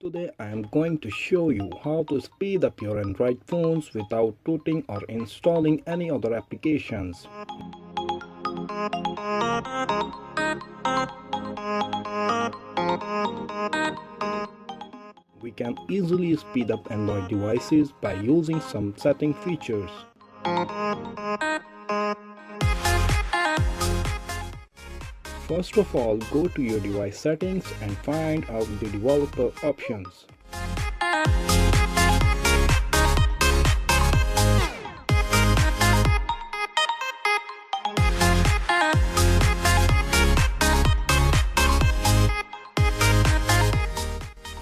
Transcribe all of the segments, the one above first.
Today I am going to show you how to speed up your Android phones without rooting or installing any other applications. We can easily speed up Android devices by using some setting features. First of all, go to your device settings and find out the developer options.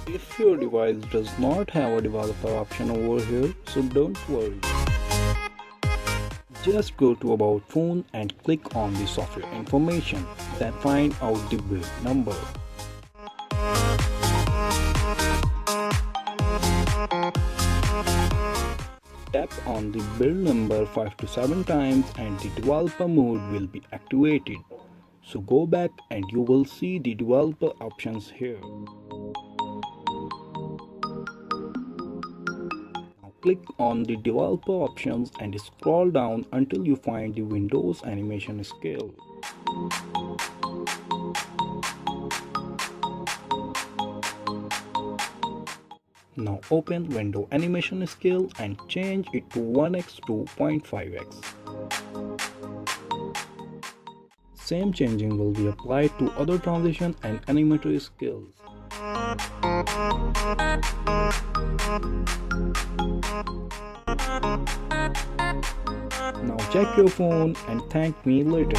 If your device does not have a developer option over here, so don't worry. Just go to About Phone and click on the software information, then find out the build number. Tap on the build number 5 to 7 times and the developer mode will be activated. So go back and you will see the developer options here. Click on the developer options and scroll down until you find the Windows animation scale. Now open window animation scale and change it to 1x to 0.5x. Same changing will be applied to other transition and animator scales. Now check your phone and thank me later.